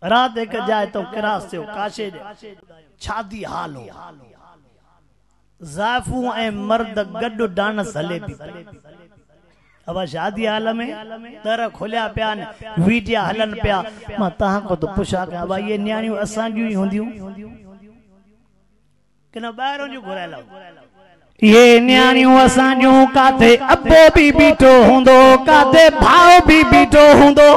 रात एक जाए तो किरास से काशे छादी हाल हो ज़ाइफू ए मर्द गड्डो डांस हले भी अब शादी हाल में दर खोलिया पिया वीडिया हलन पिया मां तहां को तो पुछा के अब ये न्याणियों असां जूं ही हुंदियूं कि न ॿाहिरों जूं घुरायल ये न्याणियों असां जूं काथे अबो भी बीठो हुंदो काथे भाव भी बीठो हुंदो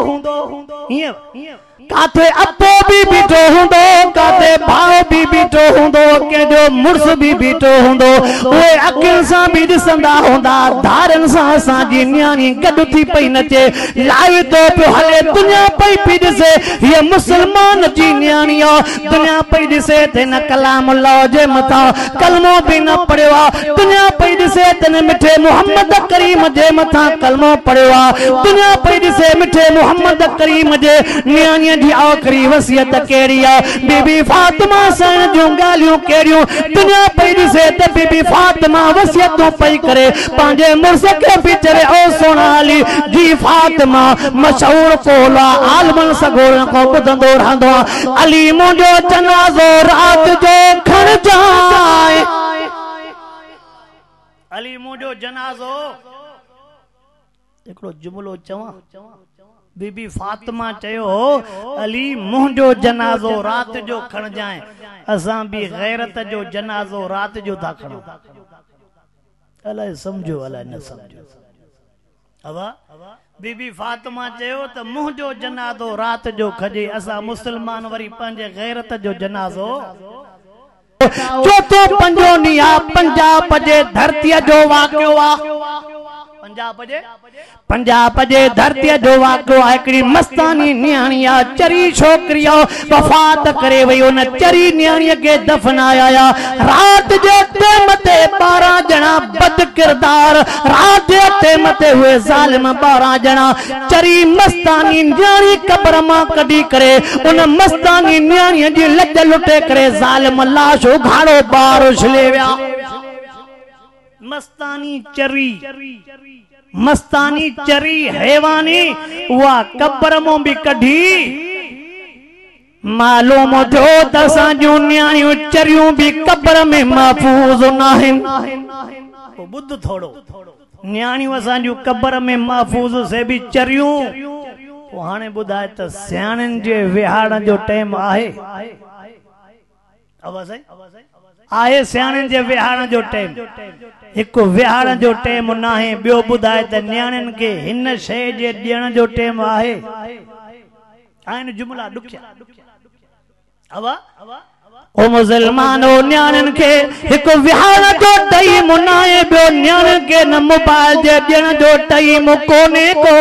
काथे अबो भी बीठो हुंदो काथे भाव भी बीठो हुंदो के जो मुर्स भी बीठो हुंदो ओए अखिन सा भी दिसंदा हुंदा धारन सा असां जी न्याणी गड थी पई नचे लाइव तो पे हले दुनिया पई पी दिसे ये मुसलमान जी न्याणी दुनिया पई दिसे ते न कलाम अल्लाह जे मथा कलमो भी न पढ़ियो दुनिया पई दिसे ते न मिठे मोहम्मद करीम जे मथा कलमो पढ़ियो दुनिया पई दिसे मिठे मोहम्मद करीम जे न्याणी जी आखिरी वसियत केड़ी आ बीबी फातिमा सन जो गालियों केड़ियों दुनिया पई दिसे त बीबी फातिमा वसियतों पई करे पांजे मुर्स के पिचरे ओ सोनाली जी फातिमा मशहूर कोला आलमन सगोर को बुधंदो रहंदो अली मुंजो जनाज़ो रात जो खण जाए अली मुंजो जनाज़ो एकड़ो जुमलो चवा बीबी फातिमा चयो अली मुंहिंजो जनाज़ो रात जो खण जाए असां भी गैरत जो जनाज़ो रात जो था खणो अलाए समझो अलाए न समझो अवा बीबी फातिमा चयो त मुंहिंजो जनाज़ो रात जो खजे असां मुसलमान वरी पंहिंजे गैरत जो जनाज़ो चौथो पंजो नीहा पंजाब जे धरतीअ जो वाक़ियो आ पंजाब जे धरतीअ जो वाक़ियो आहे हिकिड़ी मस्तानी न्याणी आ चरी छोकिरी वफ़ात करे वई उन चरी न्याणीअ खे दफ़नाया रात जे टेम ते 12 ॼणा बद किरदार रात जे टेम ते हुए ज़ालिम 12 ॼणा चरी मस्तानी न्याणी कब्र मां कढी करे उन मस्तानी न्याणीअ जी लज लुटे करे ज़ालिम लाश उघाड़ो ॿार उछले विया मस्तानी चरी हैवानी वा कब्र मों भी कढी मालूम जो तसां जूं न्याणियूं चरियूं भी कब्र में महफूज नाहिन बुध थोड़ो न्याणियूं असां जूं कब्र में महफूज से भी चरियूं हाणे बुधाए त सियाणनि जे विहाड़न जो टाइम आहे आहे सियाणनि जे विहाड़न जो टाइम एक विहाड़ जो टाइम ना है बियो बुधाए त न्याणिन के हिन शय जे ॾियण जो टाइम आहे आइन जुमला दुखिया अवा ओ मुसलमानो न्याणिन के एक विहाड़ जो टाइम ना है बियो न्याणिन के न मोबाइल जे ॾियण जो टाइम कोने को